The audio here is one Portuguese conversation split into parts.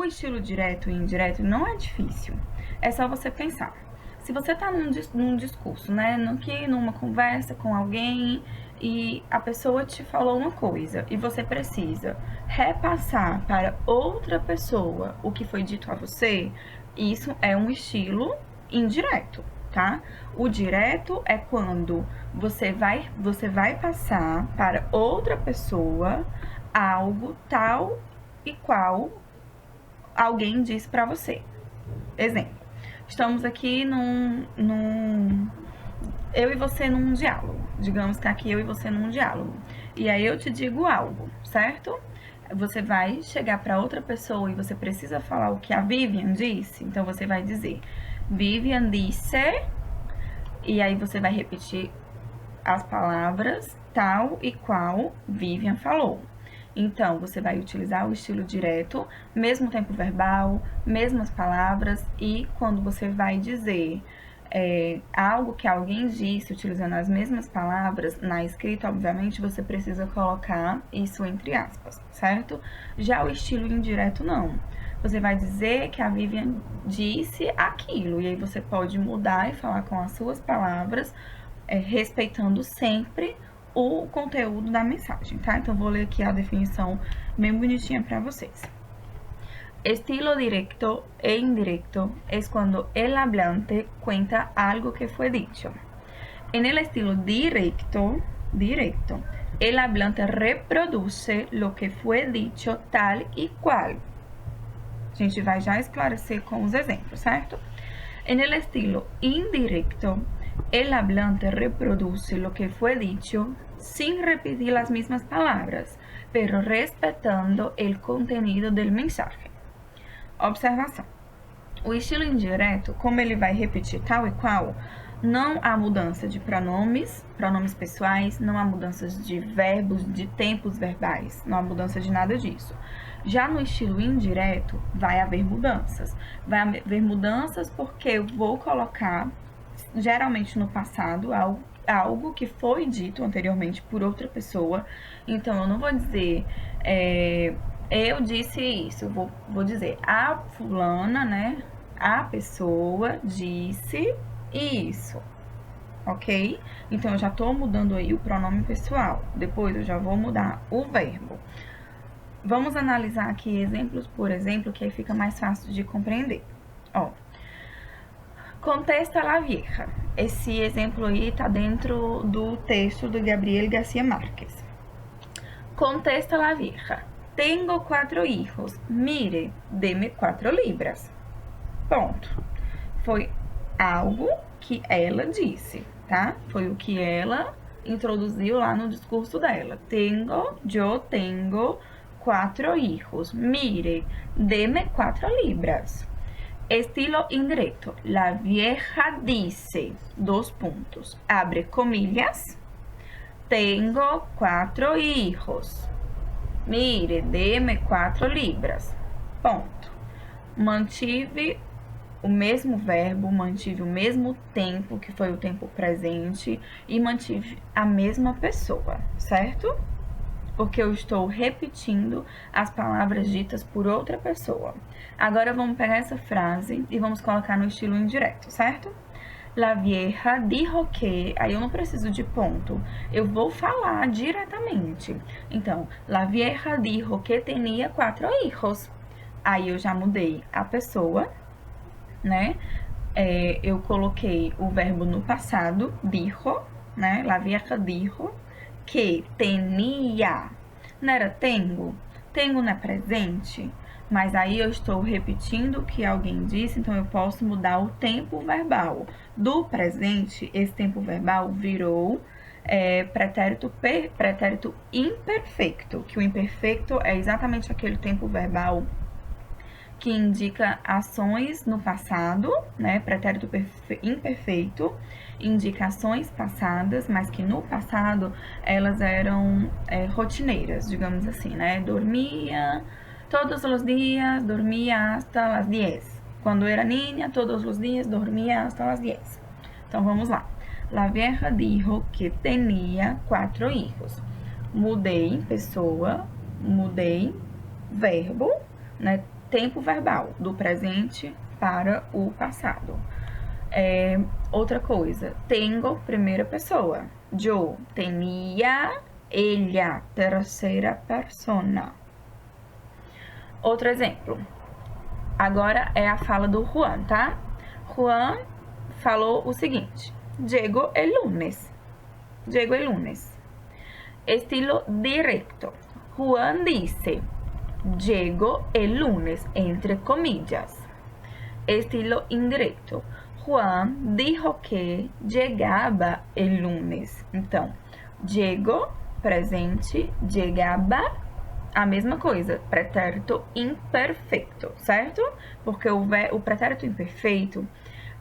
estilo direto e indireto não é difícil. É só você pensar. Se você tá num discurso, né, numa conversa com alguém e a pessoa te falou uma coisa e você precisa repassar para outra pessoa o que foi dito a você, isso é um estilo indireto, tá? O direto é quando você vai passar para outra pessoa algo tal e qual alguém disse para você. Exemplo, estamos aqui eu e você num diálogo. Digamos que aqui eu e você num diálogo. E aí eu te digo algo, certo? Você vai chegar para outra pessoa e você precisa falar o que a Vivian disse. Então você vai dizer, Vivian disse, e aí você vai repetir as palavras tal e qual Vivian falou. Então, você vai utilizar o estilo direto, mesmo tempo verbal, mesmas palavras, e quando você vai dizer algo que alguém disse utilizando as mesmas palavras, na escrita, obviamente, você precisa colocar isso entre aspas, certo? Já o estilo indireto, não. Você vai dizer que a Vivian disse aquilo, e aí você pode mudar e falar com as suas palavras, respeitando sempre o conteúdo da mensagem, tá? Então, vou ler aqui a definição bem bonitinha para vocês. Estilo directo e indirecto es cuando el hablante cuenta algo que fue dicho. En el estilo directo, el hablante reproduce lo que fue dicho tal y cual. A gente vai já esclarecer com os exemplos, certo? En el estilo indirecto, el hablante reproduce lo que fue dicho sin repetir las mismas palabras, pero respetando el contenido del mensaje. Observação. O estilo indireto, como ele vai repetir tal e qual, não há mudança de pronomes pessoais, não há mudanças de verbos, de tempos verbais, não há mudança de nada disso. Já no estilo indireto, vai haver mudanças. Vai haver mudanças porque eu vou colocar, geralmente no passado, algo que foi dito anteriormente por outra pessoa. Então, eu não vou dizer, eu disse isso. Vou dizer, a fulana, né? A pessoa disse isso. Ok? Então, eu já tô mudando aí o pronome pessoal. Depois, eu já vou mudar o verbo. Vamos analisar aqui exemplos por exemplo, que aí fica mais fácil de compreender. Ó, contesta la vieja. Esse exemplo aí tá dentro do texto do Gabriel García Márquez. Contesta la vieja. Tengo 4 hijos. Mire, deme 4 libras. Ponto. Foi algo que ela disse, tá? Foi o que ela introduziu lá no discurso dela. Eu tenho 4 hijos. Mire, deme 4 libras. Estilo indirecto. La vieja dice, 2 puntos, abre comillas, tengo 4 hijos. Mire, deme 4 libras. Ponto. Mantive o mesmo verbo, mantive o mesmo tempo, que foi o tempo presente, e mantive a mesma pessoa, certo? Porque eu estou repetindo as palavras ditas por outra pessoa. Agora, vamos pegar essa frase e vamos colocar no estilo indireto, certo? La vieja dijo que... Aí eu não preciso de ponto. Eu vou falar diretamente. Então, la vieja dijo que tenía 4 hijos. Aí eu já mudei a pessoa, né? Eu coloquei o verbo no passado, dijo, né? La vieja dijo que tenía, não era tengo? Tengo não é presente, mas aí eu estou repetindo o que alguém disse, então eu posso mudar o tempo verbal. Do presente, esse tempo verbal virou pretérito imperfeito, que o imperfeito é exatamente aquele tempo verbal que indica ações no passado, né? Pretérito imperfeito indica ações passadas, mas que no passado elas eram rotineiras, digamos assim, né? Dormia todos os dias, dormia hasta las 10. Quando era niña, todos os dias dormia hasta las 10. Então, vamos lá. La vieja dijo que tenía 4 hijos. Mudei pessoa, mudei verbo, né? tempo verbal, do presente para o passado. Outra coisa, tengo, primeira pessoa. Yo tenía, ella, terceira persona. Outro exemplo. Agora é a fala do Juan, tá? Juan falou o seguinte: llego el lunes. Llego el lunes. Estilo directo. Juan dice: llego el lunes, entre comillas. Estilo indirecto. Juan dijo que llegaba el lunes. Então, llego, presente, llegaba, a mesma coisa, pretérito imperfeito, certo? Porque o pretérito imperfeito,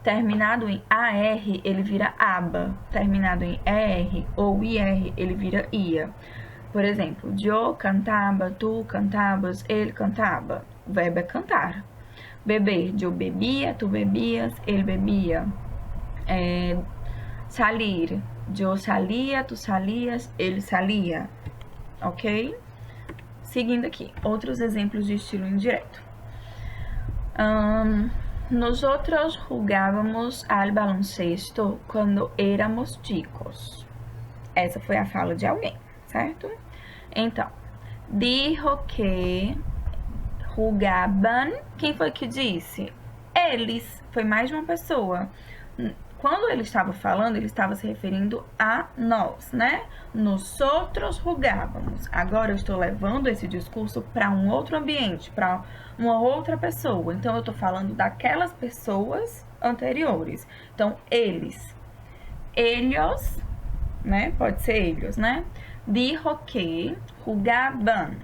terminado em AR, ele vira aba. Terminado em ER ou IR, ele vira ia. Por exemplo, yo cantaba, tu cantabas, ele cantaba. O verbo é cantar. Beber, yo bebia, tu bebias, ele bebia. Salir, yo salia, tu salias, ele salia. Ok? Seguindo aqui, outros exemplos de estilo indireto. Nosotros jugábamos al baloncesto quando éramos chicos. Essa foi a fala de alguém, certo? Então, dijo que jugaban. Quem foi que disse? Eles. Foi mais de uma pessoa. Quando ele estava falando, ele estava se referindo a nós, né? Nosotros jugávamos. Agora eu estou levando esse discurso para um outro ambiente, para uma outra pessoa. Então, eu estou falando daquelas pessoas anteriores. Então, eles. Ellos, né? Pode ser ellos, né? Dijo que jugaban.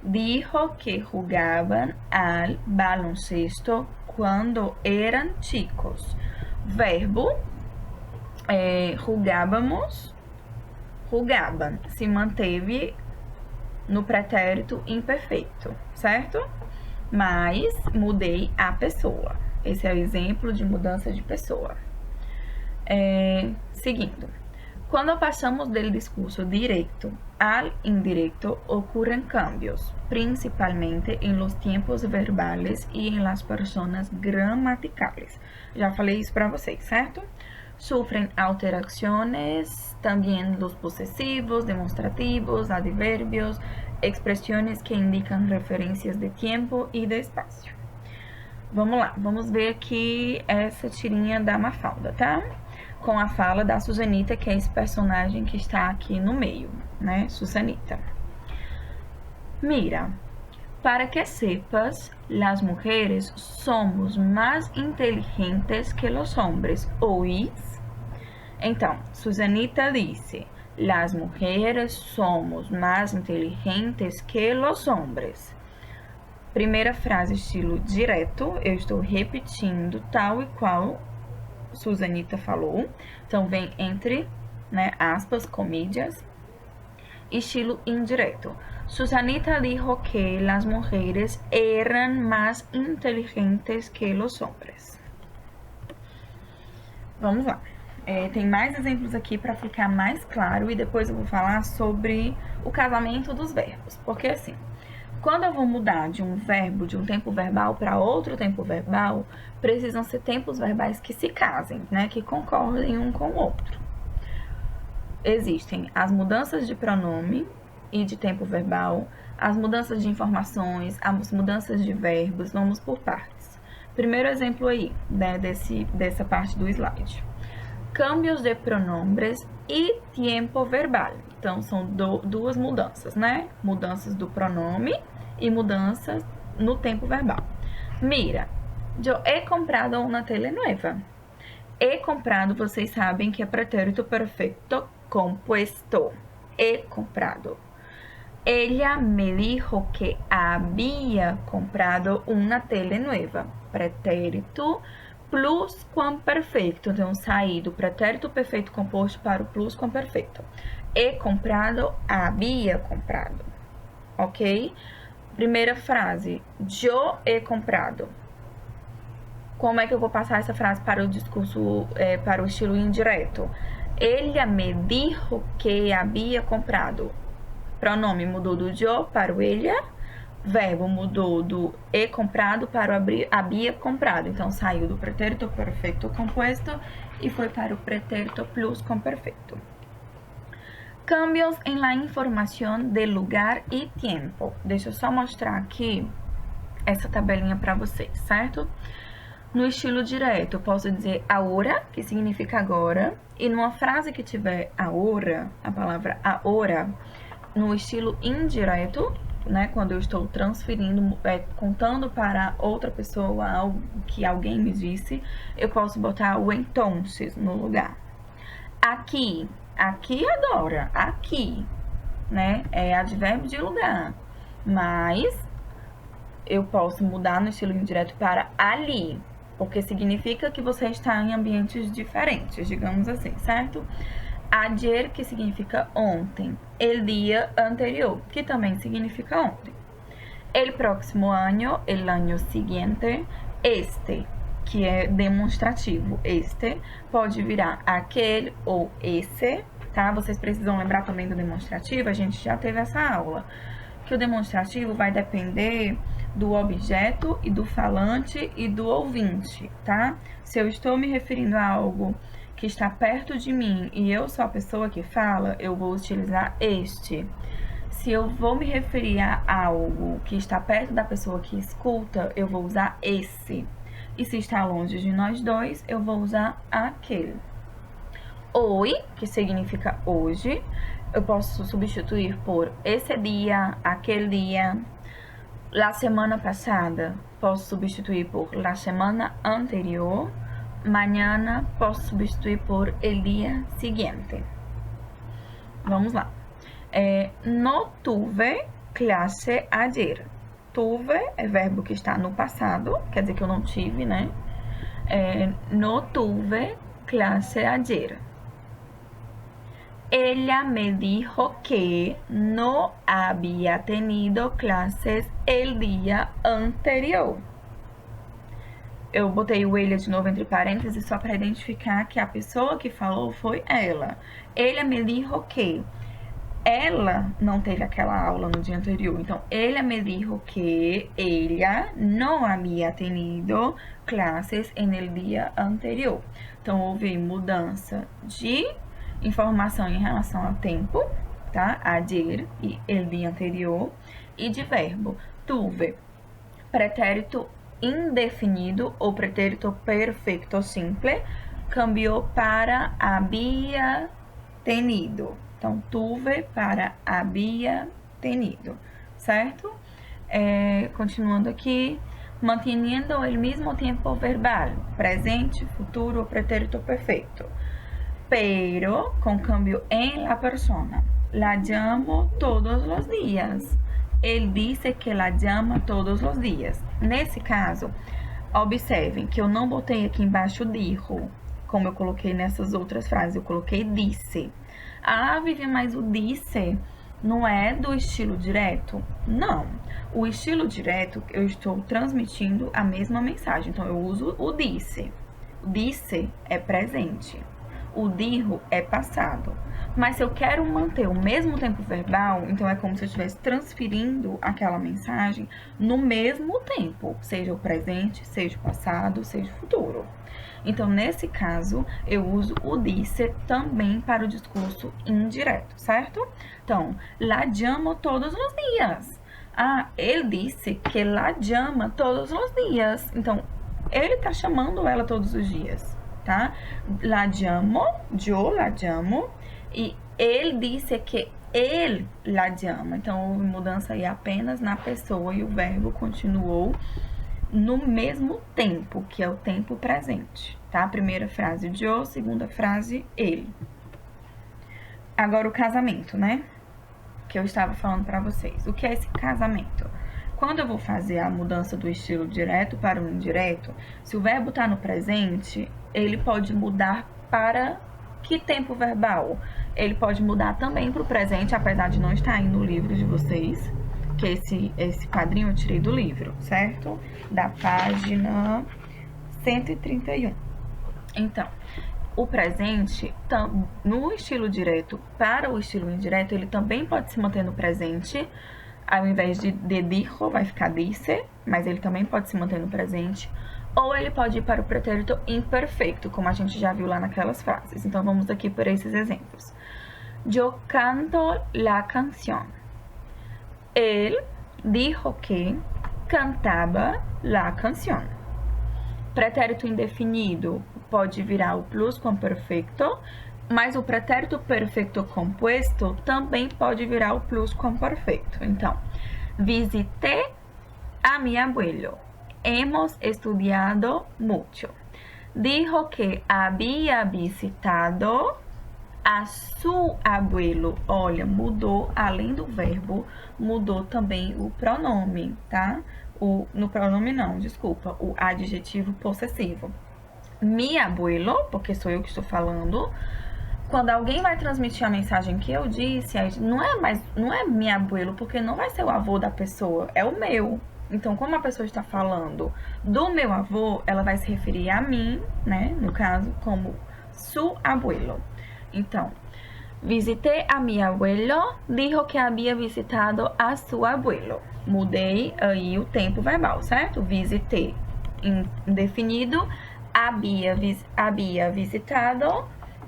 Dijo que jugaban al baloncesto quando eran chicos. Verbo, jugábamos, jugaban. Se manteve no pretérito imperfeito, certo? Mas mudei a pessoa. Esse é o exemplo de mudança de pessoa. Seguindo. Cuando pasamos del discurso directo al indirecto ocurren cambios, principalmente en los tiempos verbales y en las personas gramaticales. Já falei isso para vocês, certo? Sufren alteraciones también los posesivos, demonstrativos, adverbios, expresiones que indican referencias de tiempo y de espacio. Vamos lá, vamos ver aqui essa tirinha da Mafalda, tá? Com a fala da Susanita, que é esse personagem que está aqui no meio, né? Susanita. Mira, para que sepas, las mujeres somos más inteligentes que los hombres, ¿oís? Então, Susanita disse, las mujeres somos más inteligentes que los hombres. Primeira frase, estilo direto, eu estou repetindo tal e qual Susanita falou. Então, vem entre, né, aspas, comillas. Estilo indireto. Susanita dijo que las mujeres eran más inteligentes que los hombres. Vamos lá. Tem mais exemplos aqui para ficar mais claro e depois eu vou falar sobre o casamento dos verbos. Porque assim, quando eu vou mudar de um verbo, de um tempo verbal para outro tempo verbal, precisam ser tempos verbais que se casem, né? Que concordem um com o outro. Existem as mudanças de pronome e de tempo verbal, as mudanças de informações, as mudanças de verbos. Vamos por partes. Primeiro exemplo aí, né, dessa parte do slide. Cambios de pronombres e tempo verbal. Então, são duas mudanças, né? Mudanças do pronome e mudanças no tempo verbal. Mira, yo he comprado una tele nueva. He comprado, vocês sabem que é pretérito perfeito compuesto. He comprado. Ella me dijo que había comprado una tele nueva. Pretérito plusquamperfeito. Então, saí do pretérito perfeito composto para o plusquamperfeito. He comprado, había comprado. Ok? Primeira frase. Yo he comprado. Como é que eu vou passar essa frase para o discurso, para o estilo indireto? Ella me dijo que había comprado. Pronome mudou do yo para o ella. verbo mudou do he comprado para o había comprado. Então, saiu do pretérito perfeito compuesto e foi para o pretérito pluscuamperfeito. Cambios en la información de lugar y tiempo. Deixa eu só mostrar aqui essa tabelinha para vocês, certo? No estilo direto, eu posso dizer ahora, que significa agora, e numa frase que tiver ahora, a palavra ahora, no estilo indireto, né, quando eu estou transferindo, contando para outra pessoa algo que alguém me disse, eu posso botar o entonces no lugar. Aqui, aqui agora, aqui, né, é advérbio de lugar, mas eu posso mudar no estilo indireto para ali, porque significa que você está em ambientes diferentes, digamos assim, certo? Ayer, que significa ontem. El dia anterior, que também significa ontem. El próximo año, el año siguiente. Este, que é demonstrativo. Este pode virar aquele ou esse, tá? Vocês precisam lembrar também do demonstrativo, a gente já teve essa aula. Que o demonstrativo vai depender do objeto e do falante e do ouvinte, tá? Se eu estou me referindo a algo que está perto de mim e eu sou a pessoa que fala, eu vou utilizar este. Se eu vou me referir a algo que está perto da pessoa que escuta, eu vou usar esse. E se está longe de nós dois, eu vou usar aquele. Hoy, que significa hoje, eu posso substituir por esse dia, aquele dia. La semana passada, posso substituir por la semana anterior. Mañana, posso substituir por el día siguiente. Vamos lá. No tuve clase ayer. Tuve é verbo que está no passado, quer dizer que eu não tive, né? No tuve clase ayer. Ella me dijo que no había tenido clases el día anterior. Eu botei o ella de novo entre parênteses só para identificar que a pessoa que falou foi ela. Ella me dijo que ela não teve aquela aula no dia anterior. Então, ella me dijo que ella no había tenido clases en el día anterior. Então, houve mudança de informação em relação ao tempo, tá? Ayer e el dia anterior. E de verbo, tuve, pretérito indefinido ou pretérito perfeito simple, cambiou para había tenido. Então, tuve para había tenido, certo? Continuando aqui, manteniendo o mesmo tempo verbal, presente, futuro, pretérito perfeito. Pero con cambio en la persona. La llamo todos los días. Ele disse que la llama todos os dias. Nesse caso, observem que eu não botei aqui embaixo dijo, como eu coloquei nessas outras frases. Eu coloquei disse. Ah, Vivian, mas o disse não é do estilo direto? Não. O estilo direto, eu estou transmitindo a mesma mensagem. Então, eu uso o disse. O disse é presente. O dijo é passado. Mas se eu quero manter o mesmo tempo verbal, então é como se eu estivesse transferindo aquela mensagem no mesmo tempo, seja o presente, seja o passado, seja o futuro. Então, nesse caso, eu uso o disse também para o discurso indireto, certo? Então, la llamo todos os dias. Ah, ele disse que la llama todos os dias. Então, ele está chamando ela todos os dias, tá? La llamo, yo la llamo, e ele disse que ele la llama. Então, houve mudança aí apenas na pessoa e o verbo continuou no mesmo tempo, que é o tempo presente, tá? Primeira frase, yo, segunda frase, ele. Agora, o casamento, né? Que eu estava falando para vocês. O que é esse casamento? Quando eu vou fazer a mudança do estilo direto para o indireto, se o verbo está no presente, ele pode mudar para que tempo verbal? Ele pode mudar também para o presente, apesar de não estar aí no livro de vocês, que esse quadrinho eu tirei do livro, certo? Da página 131. Então, o presente, no estilo direto para o estilo indireto, ele também pode se manter no presente, Ao invés de dijo, vai ficar disse, mas ele também pode se manter no presente. Ou ele pode ir para o pretérito imperfeito, como a gente já viu lá naquelas frases. Então, vamos aqui por esses exemplos. Yo canto la canción. Él dijo que cantaba la canción. Pretérito indefinido pode virar o pluscuamperfeito, mas o pretérito perfeito composto também pode virar o pluscuamperfeito. Então, visité a mi abuelo. Hemos estudiado mucho. Dijo que había visitado a su abuelo. Olha, mudou, além do verbo, mudou também o pronome, tá? No pronome não, desculpa, o adjetivo possessivo. Mi abuelo, porque sou eu que estou falando. Quando alguém vai transmitir a mensagem que eu disse, não é mi abuelo, porque não vai ser o avô da pessoa, é o meu. Então, como a pessoa está falando do meu avô, ela vai se referir a mim, né? No caso, como su abuelo. Então, visité a mi abuelo, dijo que había visitado a su abuelo. Mudei aí o tempo verbal, certo? Visité indefinido, había visitado,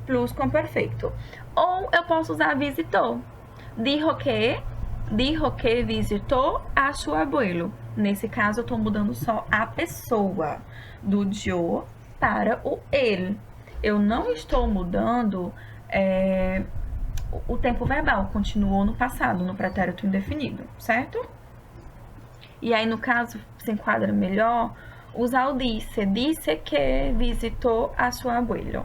pluscuamperfeito. Ou eu posso usar visitou. Dijo que visitou a su abuelo. Nesse caso, eu tô mudando só a pessoa, do yo para o ele. Eu não estou mudando o tempo verbal, continuou no passado, no pretérito indefinido, certo? E aí, no caso, se enquadra melhor usar o disse. Disse que visitou a su abuelo.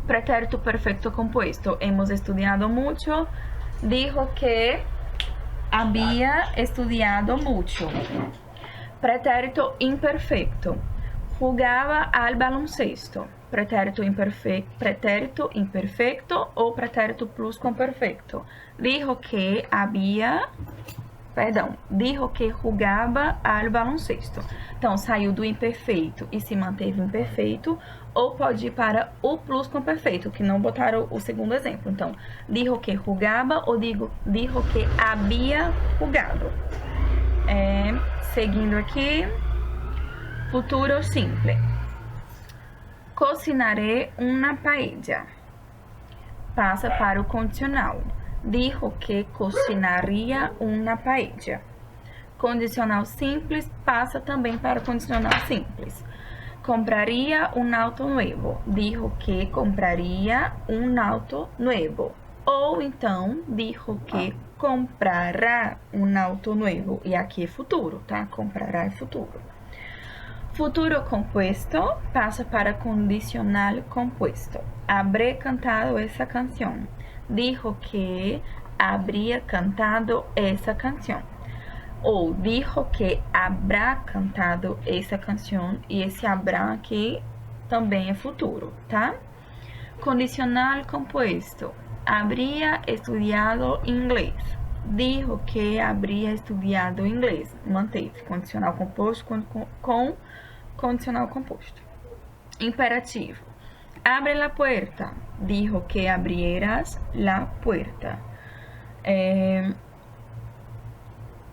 Pretérito perfecto compuesto. Hemos estudiado mucho. Dijo que había estudiado mucho. Pretérito imperfecto. Jugaba al baloncesto. Pretérito imperfecto ou pretérito pluscuamperfecto. Dijo que jugava al baloncesto. Então, saiu do imperfeito e se manteve imperfeito, ou pode ir para o pluscuamperfeito, que não botaram o segundo exemplo. Então, dijo que jugava ou dijo que había jugado. Seguindo aqui, futuro simple. Cocinaré una paella. Passa para o condicional. Dijo que cocinaria una paella. Condicional simples passa também para o condicional simples. Compraria un auto nuevo. Dijo que compraria un auto nuevo. Ou então, dijo que comprará un auto nuevo. E aqui é futuro, tá? Comprará é futuro. Futuro compuesto passa para condicional compuesto. Habré cantado esa canción. Dijo que habría cantado esa canción. Ou dijo que habrá cantado essa canção. E esse habrá aqui também é futuro, tá? Condicional compuesto. Habría estudiado inglés. Dijo que habría estudiado inglés. Manteve. Condicional composto com condicional composto. Imperativo. Abre la puerta. Dijo que abrieras la puerta.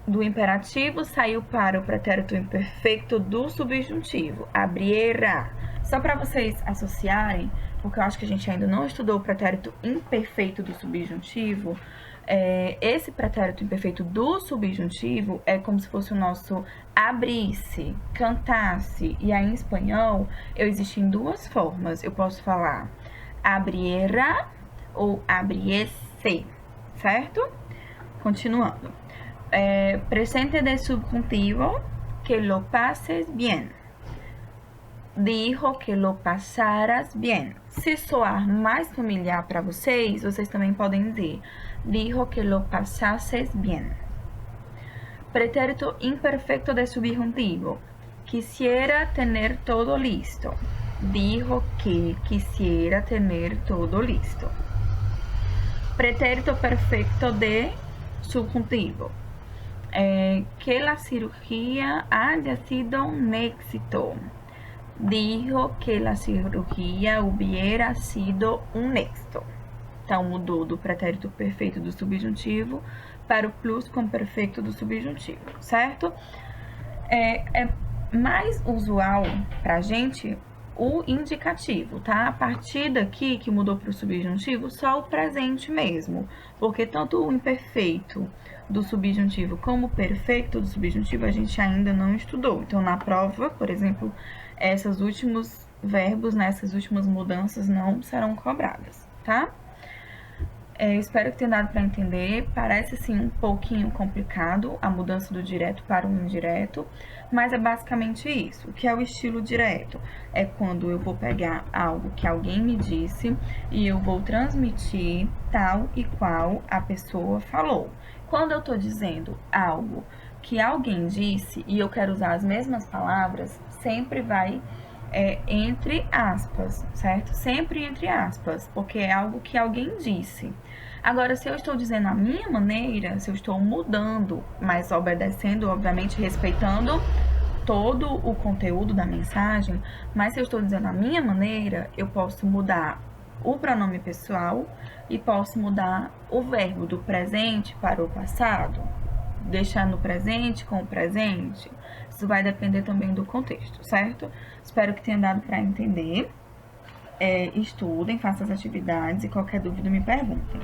Do imperativo saiu para o pretérito imperfeito do subjuntivo. Abriera. Só para vocês associarem, porque eu acho que a gente ainda não estudou o pretérito imperfeito do subjuntivo. Esse pretérito imperfeito do subjuntivo é como se fosse o nosso abrisse, cantasse. E aí, em espanhol, existem duas formas. Eu posso falar abriera ou abriese, certo? Continuando. Presente de subjuntivo, que lo pases bien. Dijo que lo pasaras bien. Se soar mais familiar para vocês também podem dizer dijo que lo pasases bien. Pretérito imperfecto de subjuntivo. Quisiera tener todo listo. Dijo que quisiera tener todo listo. Pretérito perfecto de subjuntivo. Que la cirugía haya sido un éxito. Dijo que la cirugía hubiera sido un éxito. Então, mudou do pretérito perfeito do subjuntivo para o plusquamperfeito do subjuntivo, certo? É mais usual pra gente o indicativo, tá? A partir daqui que mudou para o subjuntivo, só o presente mesmo, porque tanto o imperfeito do subjuntivo como o perfeito do subjuntivo a gente ainda não estudou. Então, na prova, por exemplo, esses últimos verbos, essas últimas mudanças não serão cobradas, tá? Espero que tenha dado para entender. Parece sim um pouquinho complicado a mudança do direto para o indireto, mas é basicamente isso. O que é o estilo direto? É quando eu vou pegar algo que alguém me disse e eu vou transmitir tal e qual a pessoa falou. Quando eu estou dizendo algo que alguém disse e eu quero usar as mesmas palavras, sempre vai entre aspas, certo? Sempre entre aspas, porque é algo que alguém disse. Agora, se eu estou dizendo a minha maneira, se eu estou mudando, mas obedecendo, obviamente, respeitando todo o conteúdo da mensagem, mas se eu estou dizendo a minha maneira, eu posso mudar o pronome pessoal e posso mudar o verbo do presente para o passado, deixar no presente com o presente. Isso vai depender também do contexto, certo? Espero que tenha dado para entender. Estudem, façam as atividades e qualquer dúvida me perguntem.